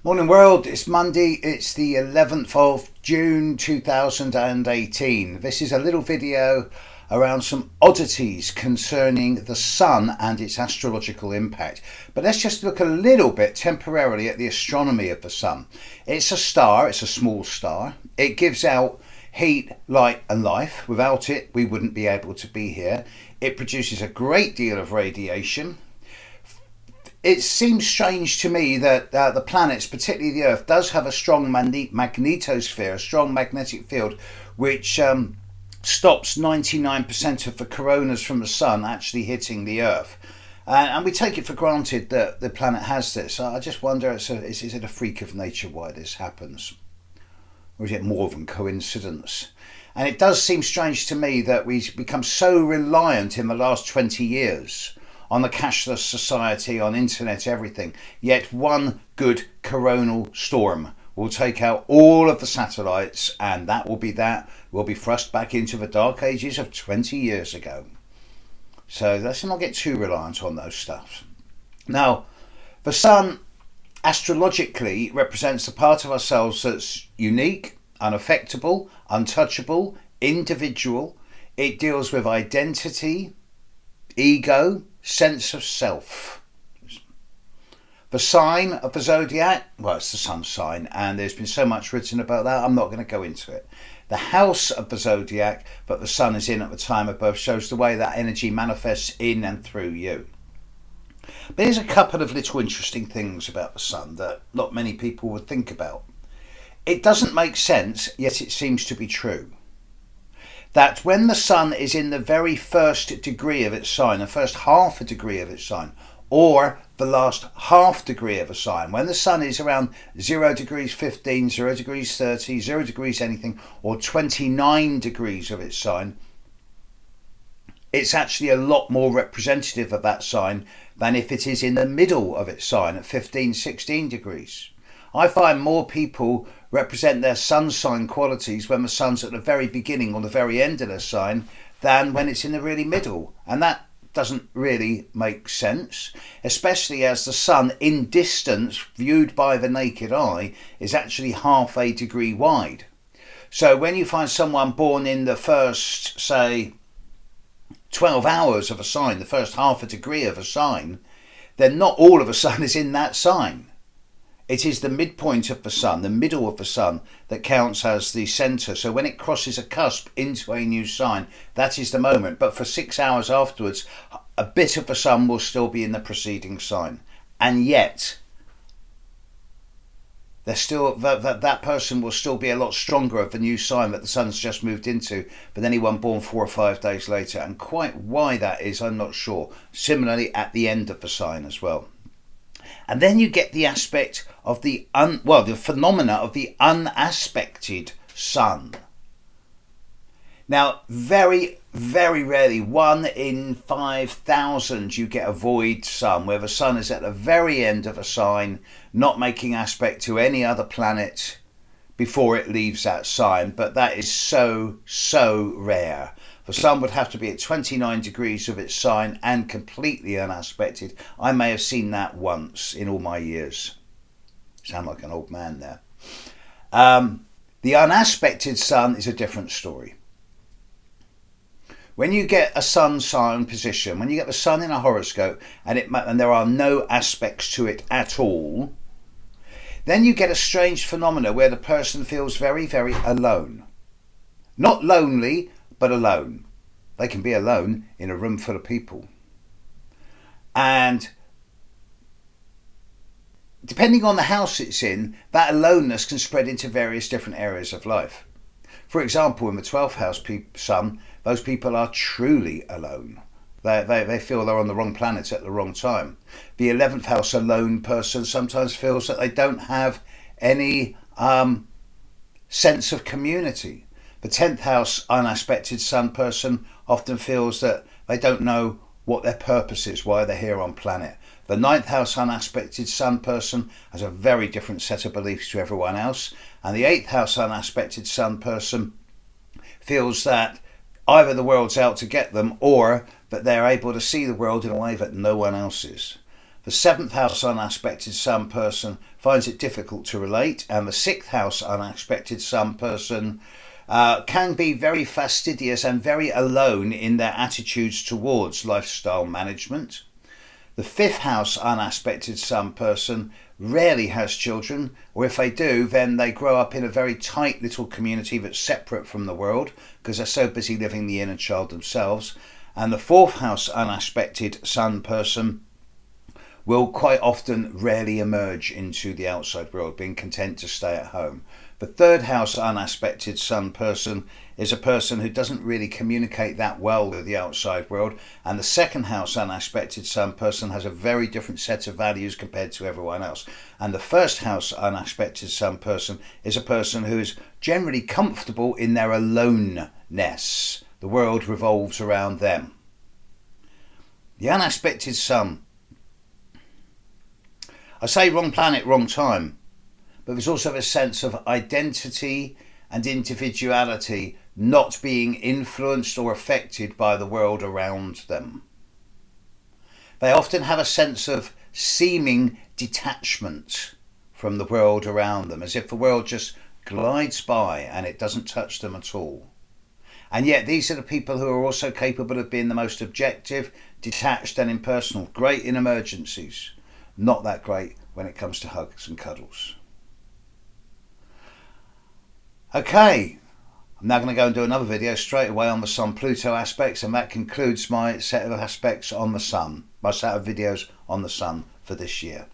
Morning world, it's Monday, it's the 11th of June 2018. This is a little video around some oddities concerning the sun and its astrological impact. But let's just look a little bit temporarily at the astronomy of the sun. It's a star, it's a small star. It gives out heat, light and life. Without it, we wouldn't be able to be here. It produces a great deal of radiation. It seems strange to me that the planets, particularly the Earth, does have a strong magnetosphere, a strong magnetic field, which stops 99% of the coronas from the sun actually hitting the Earth. And we take it for granted that the planet has this. I just wonder, is it a freak of nature why this happens? Or is it more than coincidence? And it does seem strange to me that we've become so reliant in the last 20 years on the cashless society, on internet, everything. Yet one good coronal storm will take out all of the satellites, and that will be that. We'll be thrust back into the dark ages of 20 years ago. So let's not get too reliant on those stuff. Now, the sun astrologically represents the part of ourselves that's unique, unaffectable, untouchable, individual. It deals with identity, ego, sense of self. The sign of the zodiac, well, it's the sun sign, and there's been so much written about that, I'm not going to go into it. The house of the zodiac that the sun is in at the time of birth shows the way that energy manifests in and through you. But here's a couple of little interesting things about the sun that not many people would think about. It doesn't make sense, yet it seems to be true, that when the sun is in the very first degree of its sign, the first half a degree of its sign, or the last half degree of a sign, when the sun is around 0 degrees 15, 0 degrees 30, 0 degrees anything, or 29 degrees of its sign, it's actually a lot more representative of that sign than if it is in the middle of its sign at 15, 16 degrees. I find more people represent their sun sign qualities when the sun's at the very beginning or the very end of their sign than when it's in the really middle. And that doesn't really make sense, especially as the sun in distance, viewed by the naked eye, is actually half a degree wide. So when you find someone born in the first, say, 12 hours of a sign, the first half a degree of a sign, then not all of a sun is in that sign. It is the midpoint of the sun, the middle of the sun, that counts as the centre. So when it crosses a cusp into a new sign, that is the moment. But for 6 hours afterwards, a bit of the sun will still be in the preceding sign. And yet, there's still that person will still be a lot stronger of the new sign that the sun's just moved into than anyone born 4 or 5 days later. And quite why that is, I'm not sure. Similarly, at the end of the sign as well. And then you get the aspect of the phenomena of the unaspected sun. Now, very, very rarely, 1 in 5,000, you get a void sun, where the sun is at the very end of a sign, not making aspect to any other planet before it leaves that sign. But that is so, so rare. The sun would have to be at 29 degrees of its sign and completely unaspected. I may have seen that once in all my years. Sound like an old man there. The unaspected sun is a different story. When you get a sun sign position, when you get the sun in a horoscope and there are no aspects to it at all, then you get a strange phenomena where the person feels very, very alone. Not lonely, but alone. They can be alone in a room full of people. And depending on the house it's in, that aloneness can spread into various different areas of life. For example, in the 12th house sun, those people are truly alone. They feel they're on the wrong planet at the wrong time. The 11th house alone person sometimes feels that they don't have any sense of community. The 10th house unaspected sun person often feels that they don't know what their purpose is, why they're here on planet. The 9th house unaspected sun person has a very different set of beliefs to everyone else. And the 8th house unaspected sun person feels that either the world's out to get them or that they're able to see the world in a way that no one else is. The 7th house unaspected Sun person finds it difficult to relate, and the 6th house unaspected Sun person can be very fastidious and very alone in their attitudes towards lifestyle management. The 5th house unaspected Sun person rarely has children, or if they do, then they grow up in a very tight little community that's separate from the world because they're so busy living the inner child themselves. And the 4th house unaspected Sun person will quite often rarely emerge into the outside world, being content to stay at home. The 3rd house unaspected Sun person is a person who doesn't really communicate that well with the outside world, and the 2nd house unaspected Sun person has a very different set of values compared to everyone else. And the 1st house unaspected Sun person is a person who is generally comfortable in their aloneness. The world revolves around them. The unaspected Sun. I say wrong planet, wrong time, but there's also a sense of identity and individuality not being influenced or affected by the world around them. They often have a sense of seeming detachment from the world around them, as if the world just glides by and it doesn't touch them at all. And yet these are the people who are also capable of being the most objective, detached and impersonal, great in emergencies, not that great when it comes to hugs and cuddles. Okay, I'm now going to go and do another video straight away on the Sun-Pluto aspects, and that concludes my set of aspects on the Sun, my set of videos on the Sun for this year.